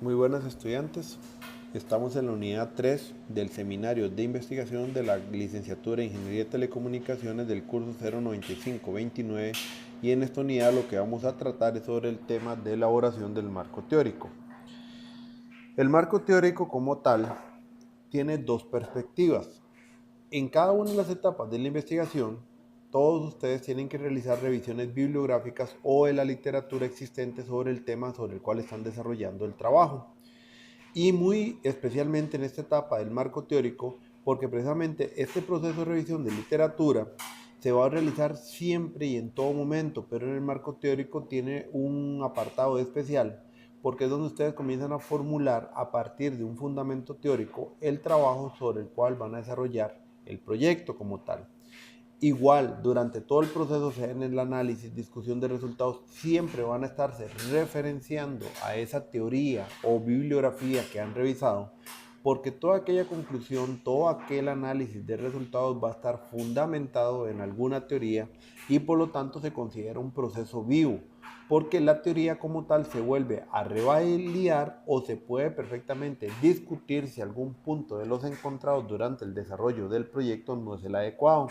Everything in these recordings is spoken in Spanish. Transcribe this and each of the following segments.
Muy buenas estudiantes, estamos en la unidad 3 del seminario de investigación de la licenciatura en Ingeniería de Telecomunicaciones del curso 095-29 y en esta unidad lo que vamos a tratar es sobre el tema de elaboración del marco teórico. El marco teórico como tal tiene dos perspectivas. En cada una de las etapas de la investigación, todos ustedes tienen que realizar revisiones bibliográficas o de la literatura existente sobre el tema sobre el cual están desarrollando el trabajo. Y muy especialmente en esta etapa del marco teórico, porque precisamente este proceso de revisión de literatura se va a realizar siempre y en todo momento, pero en el marco teórico tiene un apartado especial, porque es donde ustedes comienzan a formular a partir de un fundamento teórico el trabajo sobre el cual van a desarrollar el proyecto como tal. Igual, durante todo el proceso, sea en el análisis, discusión de resultados, siempre van a estarse referenciando a esa teoría o bibliografía que han revisado, porque toda aquella conclusión, todo aquel análisis de resultados va a estar fundamentado en alguna teoría y por lo tanto se considera un proceso vivo, porque la teoría como tal se vuelve a revalidar o se puede perfectamente discutir si algún punto de los encontrados durante el desarrollo del proyecto no es el adecuado.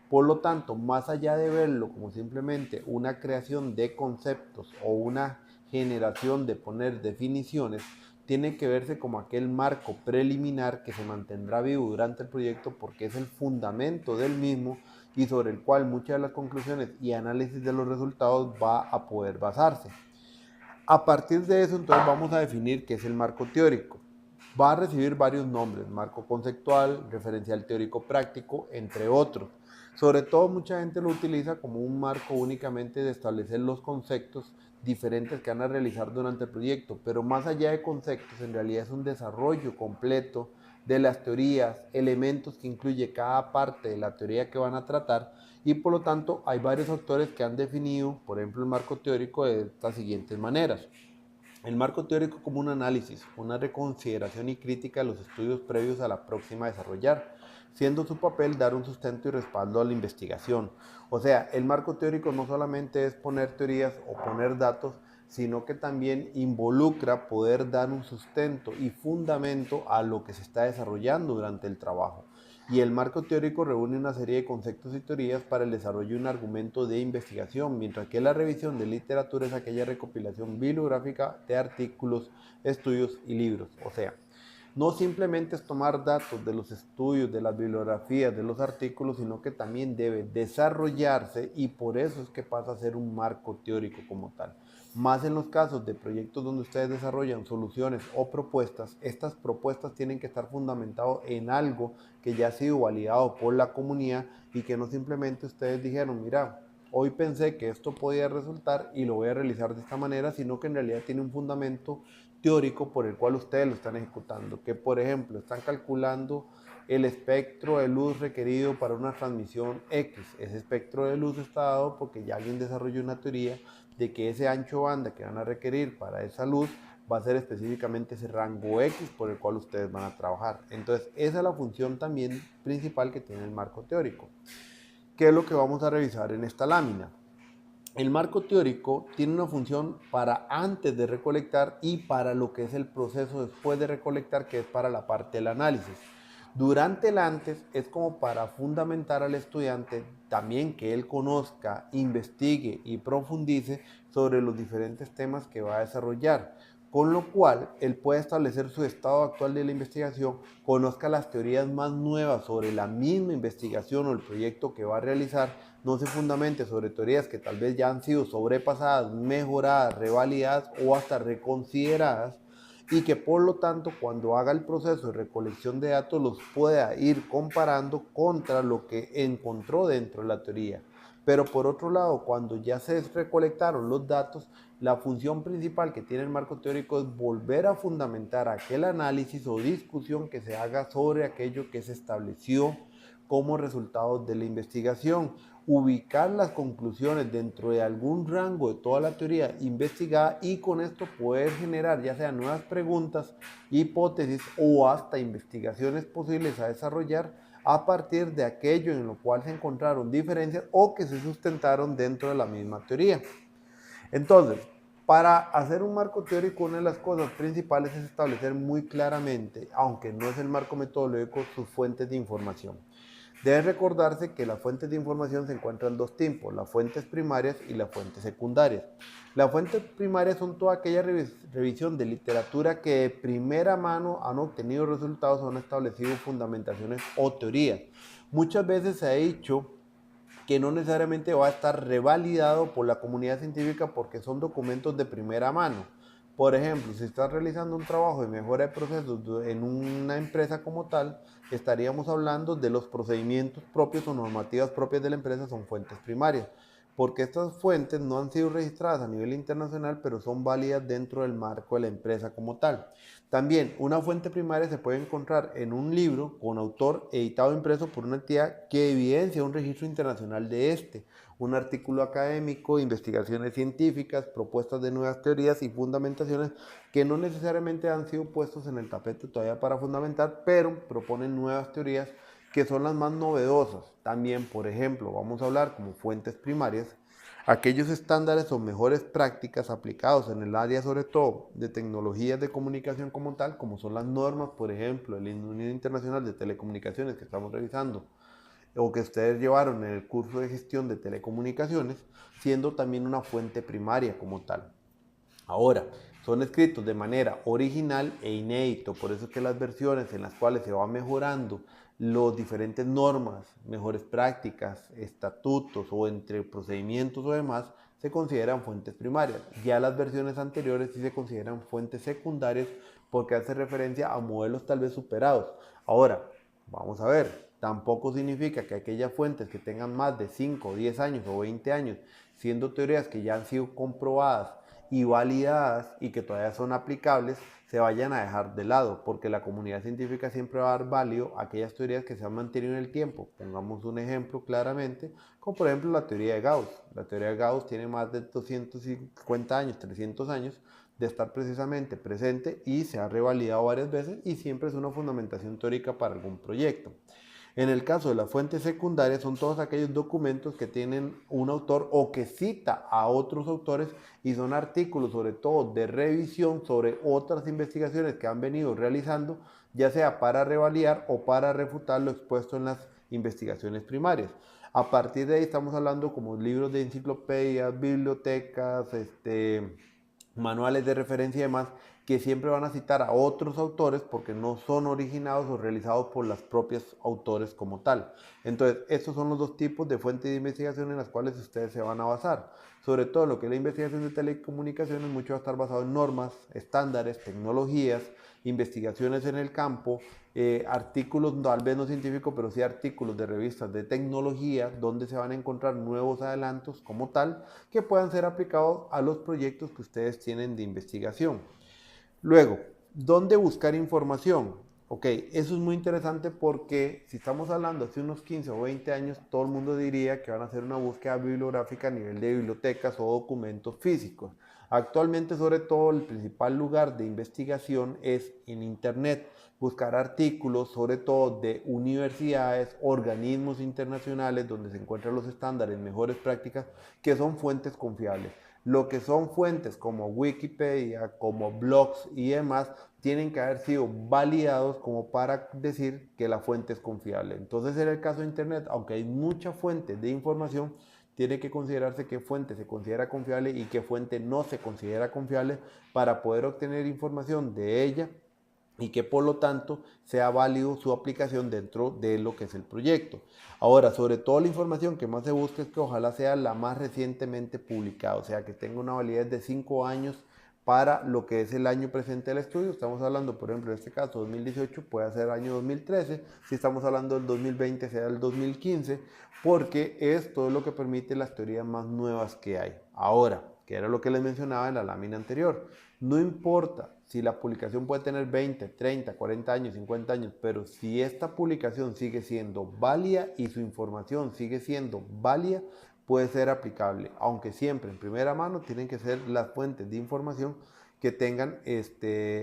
Por lo tanto, más allá de verlo como simplemente una creación de conceptos o una generación de poner definiciones, tiene que verse como aquel marco preliminar que se mantendrá vivo durante el proyecto porque es el fundamento del mismo y sobre el cual muchas de las conclusiones y análisis de los resultados va a poder basarse. A partir de eso, entonces vamos a definir qué es el marco teórico. Va a recibir varios nombres: marco conceptual, referencial teórico práctico, entre otros. Sobre todo mucha gente lo utiliza como un marco únicamente de establecer los conceptos diferentes que van a realizar durante el proyecto, pero más allá de conceptos, en realidad es un desarrollo completo de las teorías, elementos que incluye cada parte de la teoría que van a tratar, y por lo tanto hay varios autores que han definido, por ejemplo, el marco teórico de estas siguientes maneras. El marco teórico como un análisis, una reconsideración y crítica de los estudios previos a la próxima a desarrollar, siendo su papel dar un sustento y respaldo a la investigación. O sea, el marco teórico no solamente es poner teorías o poner datos, sino que también involucra poder dar un sustento y fundamento a lo que se está desarrollando durante el trabajo. Y el marco teórico reúne una serie de conceptos y teorías para el desarrollo de un argumento de investigación, mientras que la revisión de literatura es aquella recopilación bibliográfica de artículos, estudios y libros. O sea, no simplemente es tomar datos de los estudios, de las bibliografías, de los artículos, sino que también debe desarrollarse y por eso es que pasa a ser un marco teórico como tal. Más en los casos de proyectos donde ustedes desarrollan soluciones o propuestas, estas propuestas tienen que estar fundamentadas en algo que ya ha sido validado por la comunidad y que no simplemente ustedes dijeron, mira, hoy pensé que esto podía resultar y lo voy a realizar de esta manera, sino que en realidad tiene un fundamento teórico por el cual ustedes lo están ejecutando, que por ejemplo están calculando el espectro de luz requerido para una transmisión X. Ese espectro de luz está dado porque ya alguien desarrolló una teoría de que ese ancho banda que van a requerir para esa luz va a ser específicamente ese rango X por el cual ustedes van a trabajar. Entonces, esa es la función también principal que tiene el marco teórico. ¿Qué es lo que vamos a revisar en esta lámina? El marco teórico tiene una función para antes de recolectar y para lo que es el proceso después de recolectar, que es para la parte del análisis. Durante el antes es como para fundamentar al estudiante también que él conozca, investigue y profundice sobre los diferentes temas que va a desarrollar, con lo cual él puede establecer su estado actual de la investigación, conozca las teorías más nuevas sobre la misma investigación o el proyecto que va a realizar, no se fundamente sobre teorías que tal vez ya han sido sobrepasadas, mejoradas, revalidadas o hasta reconsideradas, y que por lo tanto cuando haga el proceso de recolección de datos los pueda ir comparando contra lo que encontró dentro de la teoría. Pero por otro lado, cuando ya se recolectaron los datos, la función principal que tiene el marco teórico es volver a fundamentar aquel análisis o discusión que se haga sobre aquello que se estableció como resultado de la investigación, ubicar las conclusiones dentro de algún rango de toda la teoría investigada y con esto poder generar ya sea nuevas preguntas, hipótesis o hasta investigaciones posibles a desarrollar a partir de aquello en lo cual se encontraron diferencias o que se sustentaron dentro de la misma teoría. Entonces, Para hacer un marco teórico, una de las cosas principales es establecer muy claramente, aunque no es el marco metodológico, sus fuentes de información. Debe recordarse que las fuentes de información se encuentran dos tipos, las fuentes primarias y las fuentes secundarias. Las fuentes primarias son toda aquella revisión de literatura que de primera mano han obtenido resultados o han establecido fundamentaciones o teorías. Muchas veces se ha dicho que no necesariamente va a estar revalidado por la comunidad científica porque son documentos de primera mano. Por ejemplo, si estás realizando un trabajo de mejora de procesos en una empresa como tal, estaríamos hablando de los procedimientos propios o normativas propias de la empresa, son fuentes primarias, porque estas fuentes no han sido registradas a nivel internacional, pero son válidas dentro del marco de la empresa como tal. También una fuente primaria se puede encontrar en un libro con autor editado e impreso por una entidad que evidencia un registro internacional de este, un artículo académico, investigaciones científicas, propuestas de nuevas teorías y fundamentaciones que no necesariamente han sido puestos en el tapete todavía para fundamentar, pero proponen nuevas teorías que son las más novedosas. También, por ejemplo, vamos a hablar como fuentes primarias, aquellos estándares o mejores prácticas aplicados en el área sobre todo de tecnologías de comunicación como tal, como son las normas, por ejemplo, de la Unión Internacional de Telecomunicaciones que estamos revisando, o que ustedes llevaron en el curso de gestión de telecomunicaciones, siendo también una fuente primaria como tal. Ahora, son escritos de manera original e inédito, por eso es que las versiones en las cuales se va mejorando las diferentes normas, mejores prácticas, estatutos o entre procedimientos o demás, se consideran fuentes primarias. Ya las versiones anteriores sí se consideran fuentes secundarias porque hace referencia a modelos tal vez superados. Ahora, vamos a ver, tampoco significa que aquellas fuentes que tengan más de 5, 10 años o 20 años, siendo teorías que ya han sido comprobadas y validadas y que todavía son aplicables, se vayan a dejar de lado, porque la comunidad científica siempre va a dar válido a aquellas teorías que se han mantenido en el tiempo. Pongamos un ejemplo claramente, como por ejemplo la teoría de Gauss. La teoría de Gauss tiene más de 250 años, 300 años de estar precisamente presente y se ha revalidado varias veces y siempre es una fundamentación teórica para algún proyecto. En el caso de las fuentes secundarias son todos aquellos documentos que tienen un autor o que cita a otros autores y son artículos sobre todo de revisión sobre otras investigaciones que han venido realizando, ya sea para revalidar o para refutar lo expuesto en las investigaciones primarias. A partir de ahí estamos hablando como libros de enciclopedias, bibliotecas, manuales de referencia y demás, que siempre van a citar a otros autores porque no son originados o realizados por los propios autores como tal. Entonces, estos son los dos tipos de fuentes de investigación en las cuales ustedes se van a basar. Sobre todo lo que es la investigación de telecomunicaciones, mucho va a estar basado en normas, estándares, tecnologías, investigaciones en el campo, artículos tal vez no científicos, pero sí artículos de revistas de tecnología, donde se van a encontrar nuevos adelantos como tal, que puedan ser aplicados a los proyectos que ustedes tienen de investigación. Luego, ¿dónde buscar información? Ok, eso es muy interesante porque si estamos hablando hace unos 15 o 20 años, todo el mundo diría que van a hacer una búsqueda bibliográfica a nivel de bibliotecas o documentos físicos. Actualmente, sobre todo, el principal lugar de investigación es en Internet. Buscar artículos, sobre todo de universidades, organismos internacionales donde se encuentran los estándares, mejores prácticas, que son fuentes confiables. Lo que son fuentes como Wikipedia, como blogs y demás, tienen que haber sido validados como para decir que la fuente es confiable. Entonces, en el caso de Internet, aunque hay muchas fuentes de información, tiene que considerarse qué fuente se considera confiable y qué fuente no se considera confiable para poder obtener información de ella y que por lo tanto sea válido su aplicación dentro de lo que es el proyecto. Ahora, sobre todo la información que más se busca es que ojalá sea la más recientemente publicada, o sea, que tenga una validez de 5 años para lo que es el año presente del estudio. Estamos hablando, por ejemplo, en este caso 2018 puede ser el año 2013, si estamos hablando del 2020 sea el 2015, porque esto es lo que permite las teorías más nuevas que hay. Ahora, que era lo que les mencionaba en la lámina anterior, no importa si la publicación puede tener 20, 30, 40 años, 50 años, pero si esta publicación sigue siendo válida y su información sigue siendo válida, puede ser aplicable, aunque siempre en primera mano tienen que ser las fuentes de información que tengan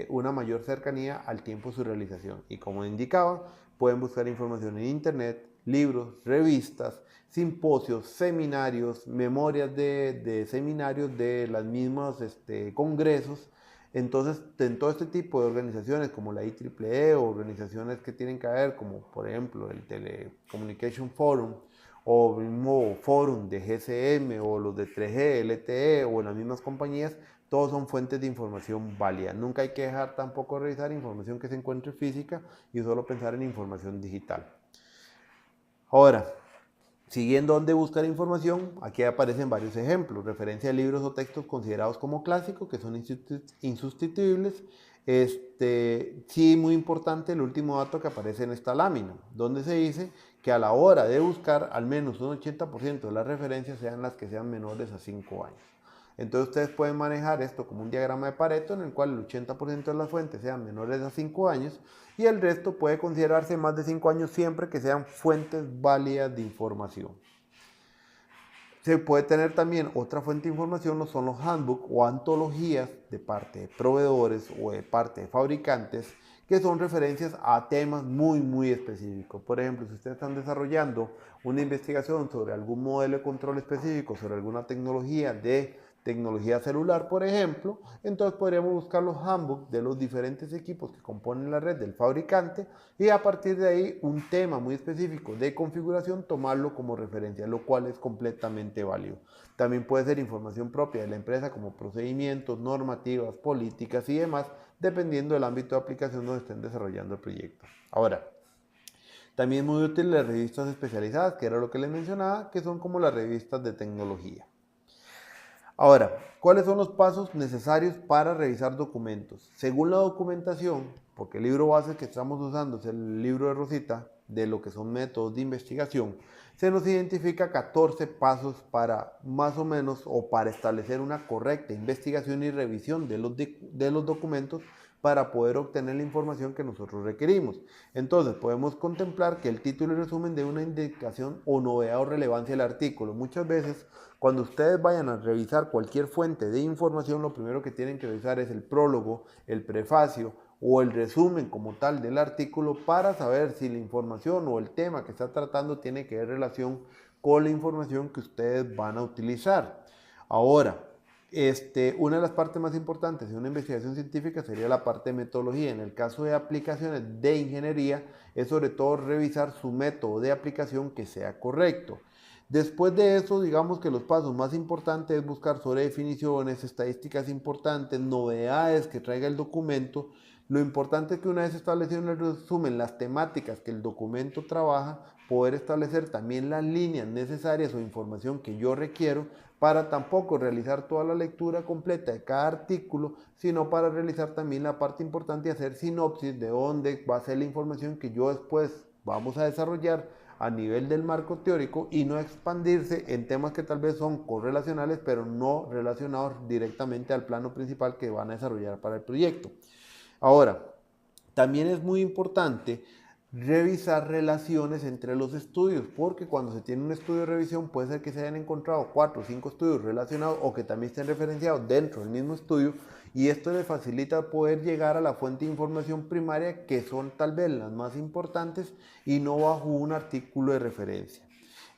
una mayor cercanía al tiempo de su realización. Y como indicaba, pueden buscar información en internet, libros, revistas, simposios, seminarios, memorias de seminarios de las mismas congresos. Entonces, en todo este tipo de organizaciones como la IEEE o organizaciones que tienen que ver, como por ejemplo el Telecommunication Forum o el mismo Forum de GSM o los de 3G, LTE o las mismas compañías, todos son fuentes de información válida. Nunca hay que dejar tampoco de revisar información que se encuentre física y solo pensar en información digital. Ahora, siguiendo dónde buscar información, aquí aparecen varios ejemplos, referencia a libros o textos considerados como clásicos, que son insustituibles. Sí, muy importante el último dato que aparece en esta lámina, donde se dice que a la hora de buscar, al menos un 80% de las referencias sean las que sean menores a 5 años. Entonces ustedes pueden manejar esto como un diagrama de Pareto en el cual el 80% de las fuentes sean menores a 5 años y el resto puede considerarse más de 5 años siempre que sean fuentes válidas de información. Se puede tener también otra fuente de información, no son los handbooks o antologías de parte de proveedores o de parte de fabricantes que son referencias a temas muy específicos. Por ejemplo, si ustedes están desarrollando una investigación sobre algún modelo de control específico, sobre alguna tecnología celular, por ejemplo, entonces podríamos buscar los handbooks de los diferentes equipos que componen la red del fabricante y a partir de ahí un tema muy específico de configuración tomarlo como referencia, lo cual es completamente válido. También puede ser información propia de la empresa como procedimientos, normativas, políticas y demás, dependiendo del ámbito de aplicación donde estén desarrollando el proyecto. Ahora, también es muy útil las revistas especializadas, que era lo que les mencionaba, que son como las revistas de tecnología. Ahora, ¿cuáles son los pasos necesarios para revisar documentos? Según la documentación, porque el libro base que estamos usando es el libro de Rosita, de lo que son métodos de investigación, se nos identifica 14 pasos para más o menos o para establecer una correcta investigación y revisión de los documentos para poder obtener la información que nosotros requerimos. Entonces podemos contemplar que el título y resumen de una indicación o novedad o relevancia del artículo. Muchas veces cuando ustedes vayan a revisar cualquier fuente de información, lo primero que tienen que revisar es el prólogo, el prefacio o el resumen como tal del artículo para saber si la información o el tema que está tratando tiene que ver relación con la información que ustedes van a utilizar. Ahora, una de las partes más importantes de una investigación científica sería la parte de metodología. En el caso de aplicaciones de ingeniería, es sobre todo revisar su método de aplicación que sea correcto. Después de eso, digamos que los pasos más importantes es buscar sobre definiciones, estadísticas importantes, novedades que traiga el documento. Lo importante es que una vez establecido en el resumen las temáticas que el documento trabaja, poder establecer también las líneas necesarias o información que yo requiero para tampoco realizar toda la lectura completa de cada artículo, sino para realizar también la parte importante de hacer sinopsis de dónde va a ser la información que yo después vamos a desarrollar a nivel del marco teórico y no expandirse en temas que tal vez son correlacionales, pero no relacionados directamente al plano principal que van a desarrollar para el proyecto. Ahora, también es muy importante revisar relaciones entre los estudios, porque cuando se tiene un estudio de revisión puede ser que se hayan encontrado 4 o 5 estudios relacionados o que también estén referenciados dentro del mismo estudio y esto le facilita poder llegar a la fuente de información primaria que son tal vez las más importantes y no bajo un artículo de referencia.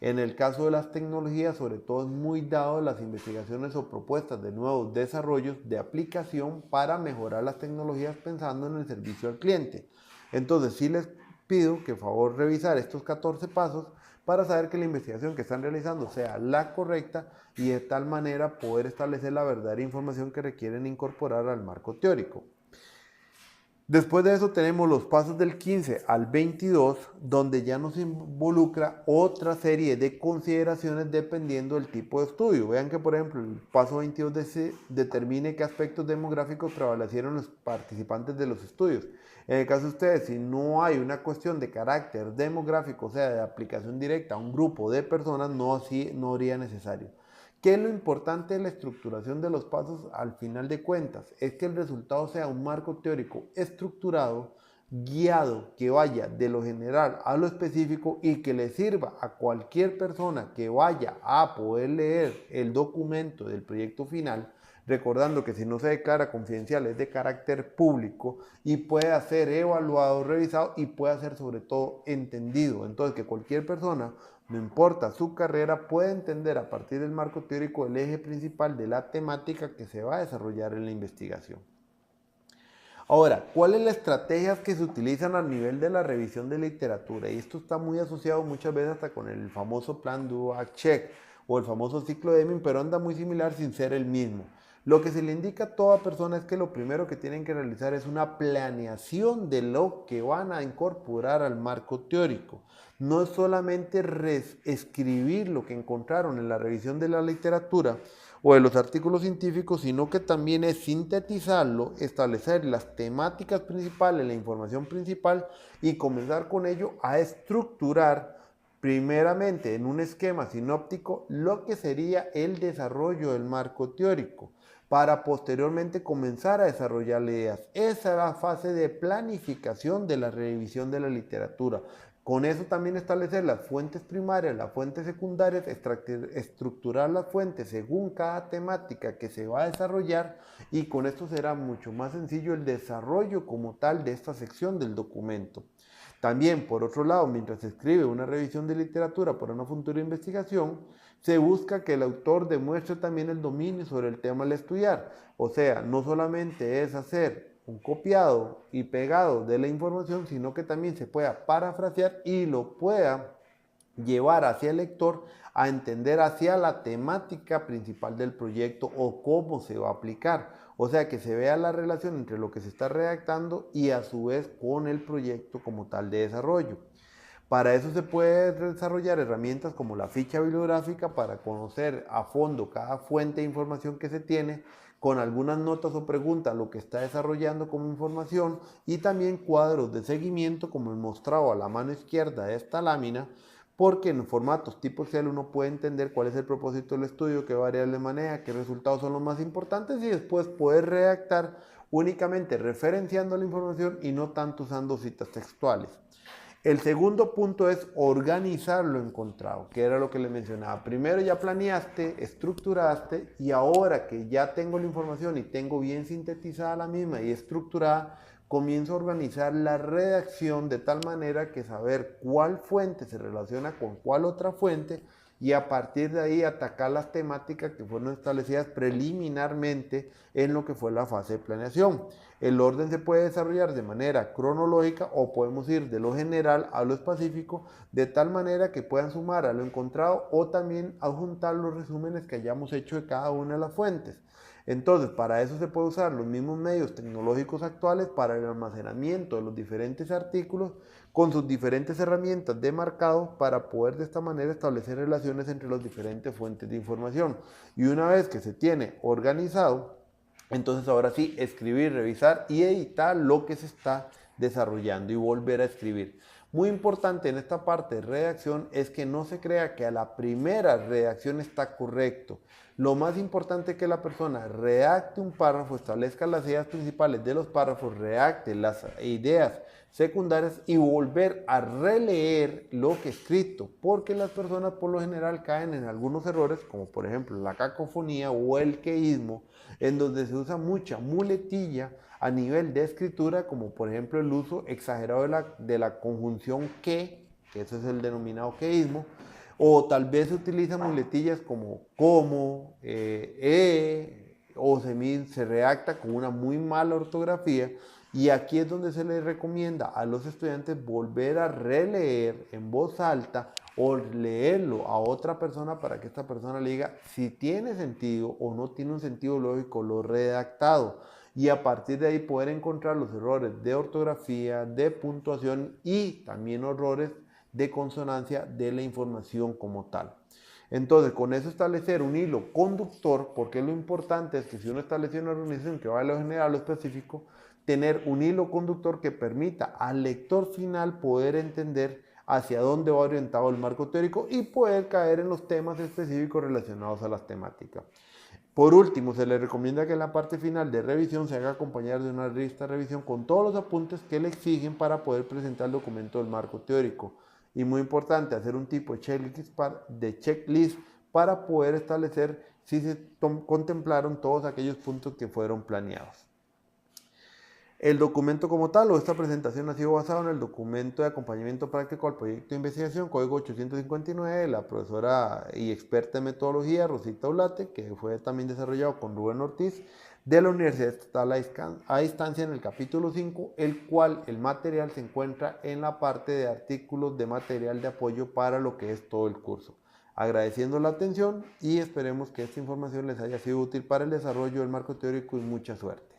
En el caso de las tecnologías, sobre todo es muy dado las investigaciones o propuestas de nuevos desarrollos de aplicación para mejorar las tecnologías pensando en el servicio al cliente. Entonces, sí les pido que por favor revisar estos 14 pasos para saber que la investigación que están realizando sea la correcta y de tal manera poder establecer la verdadera información que requieren incorporar al marco teórico. Después de eso tenemos los pasos del 15 al 22, donde ya nos involucra otra serie de consideraciones dependiendo del tipo de estudio. Vean que, por ejemplo, el paso 22 determine qué aspectos demográficos prevalecieron los participantes de los estudios. En el caso de ustedes, si no hay una cuestión de carácter demográfico, o sea, de aplicación directa a un grupo de personas, no haría necesario. ¿Qué es lo importante de la estructuración de los pasos al final de cuentas? Es que el resultado sea un marco teórico estructurado, guiado, que vaya de lo general a lo específico y que le sirva a cualquier persona que vaya a poder leer el documento del proyecto final recordando que si no se declara confidencial es de carácter público y puede ser evaluado, revisado y puede ser sobre todo entendido. Entonces que cualquier persona, no importa su carrera, puede entender a partir del marco teórico el eje principal de la temática que se va a desarrollar en la investigación. Ahora, ¿cuál es la estrategia que se utilizan a nivel de la revisión de literatura? Y esto está muy asociado muchas veces hasta con el famoso plan Dulac-Check o el famoso ciclo de Deming, pero anda muy similar sin ser el mismo. Lo que se le indica a toda persona es que lo primero que tienen que realizar es una planeación de lo que van a incorporar al marco teórico. No es solamente escribir lo que encontraron en la revisión de la literatura o de los artículos científicos, sino que también es sintetizarlo, establecer las temáticas principales, la información principal y comenzar con ello a estructurar primeramente en un esquema sinóptico lo que sería el desarrollo del marco teórico para posteriormente comenzar a desarrollar ideas. Esa es la fase de planificación de la revisión de la literatura. Con eso también establecer las fuentes primarias, las fuentes secundarias, estructurar las fuentes según cada temática que se va a desarrollar y con esto será mucho más sencillo el desarrollo como tal de esta sección del documento. También, por otro lado, mientras se escribe una revisión de literatura para una futura investigación, se busca que el autor demuestre también el dominio sobre el tema al estudiar. O sea, no solamente es hacer un copiado y pegado de la información, sino que también se pueda parafrasear y lo pueda llevar hacia el lector a entender hacia la temática principal del proyecto o cómo se va a aplicar. O sea, que se vea la relación entre lo que se está redactando y a su vez con el proyecto como tal de desarrollo. Para eso se puede desarrollar herramientas como la ficha bibliográfica para conocer a fondo cada fuente de información que se tiene, con algunas notas o preguntas lo que está desarrollando como información y también cuadros de seguimiento como el mostrado a la mano izquierda de esta lámina, porque en formatos tipo Excel uno puede entender cuál es el propósito del estudio, qué variables maneja, qué resultados son los más importantes y después poder redactar únicamente referenciando la información y no tanto usando citas textuales. El segundo punto es organizar lo encontrado, que era lo que les mencionaba. Primero ya planeaste, estructuraste y ahora que ya tengo la información y tengo bien sintetizada la misma y estructurada, comienzo a organizar la redacción de tal manera que saber cuál fuente se relaciona con cuál otra fuente y a partir de ahí atacar las temáticas que fueron establecidas preliminarmente en lo que fue la fase de planeación. El orden se puede desarrollar de manera cronológica o podemos ir de lo general a lo específico de tal manera que puedan sumar a lo encontrado o también adjuntar los resúmenes que hayamos hecho de cada una de las fuentes. Entonces, para eso se puede usar los mismos medios tecnológicos actuales para el almacenamiento de los diferentes artículos con sus diferentes herramientas de marcado para poder de esta manera establecer relaciones entre las diferentes fuentes de información. Y una vez que se tiene organizado, entonces ahora sí, escribir, revisar y editar lo que se está desarrollando y volver a escribir. Muy importante en esta parte de redacción es que no se crea que a la primera redacción está correcto. Lo más importante es que la persona redacte un párrafo, establezca las ideas principales de los párrafos, redacte las ideas secundarias y volver a releer lo que he escrito, porque las personas por lo general caen en algunos errores, como por ejemplo la cacofonía o el queísmo, en donde se usa mucha muletilla a nivel de escritura, como por ejemplo el uso exagerado de la conjunción que eso es el denominado queísmo, o tal vez se utilizan muletillas como o se redacta con una muy mala ortografía. Y aquí es donde se les recomienda a los estudiantes volver a releer en voz alta o leerlo a otra persona para que esta persona le diga si tiene sentido o no tiene un sentido lógico lo redactado. Y a partir de ahí poder encontrar los errores de ortografía, de puntuación y también errores de consonancia de la información como tal. Entonces, con eso establecer un hilo conductor, porque lo importante es que si uno establece una organización que va de lo general a lo específico, tener un hilo conductor que permita al lector final poder entender hacia dónde va orientado el marco teórico y poder caer en los temas específicos relacionados a las temáticas. Por último, se le recomienda que en la parte final de revisión se haga acompañar de una lista de revisión con todos los apuntes que le exigen para poder presentar el documento del marco teórico. Y muy importante, hacer un tipo de checklist para poder establecer sí se contemplaron todos aquellos puntos que fueron planeados. El documento como tal o esta presentación ha sido basado en el documento de acompañamiento práctico al proyecto de investigación, código 859, de la profesora y experta en metodología Rosita Ulate, que fue también desarrollado con Rubén Ortiz, de la Universidad Estatal a Distancia en el capítulo 5, el cual el material se encuentra en la parte de artículos de material de apoyo para lo que es todo el curso. Agradeciendo la atención y esperemos que esta información les haya sido útil para el desarrollo del marco teórico y mucha suerte.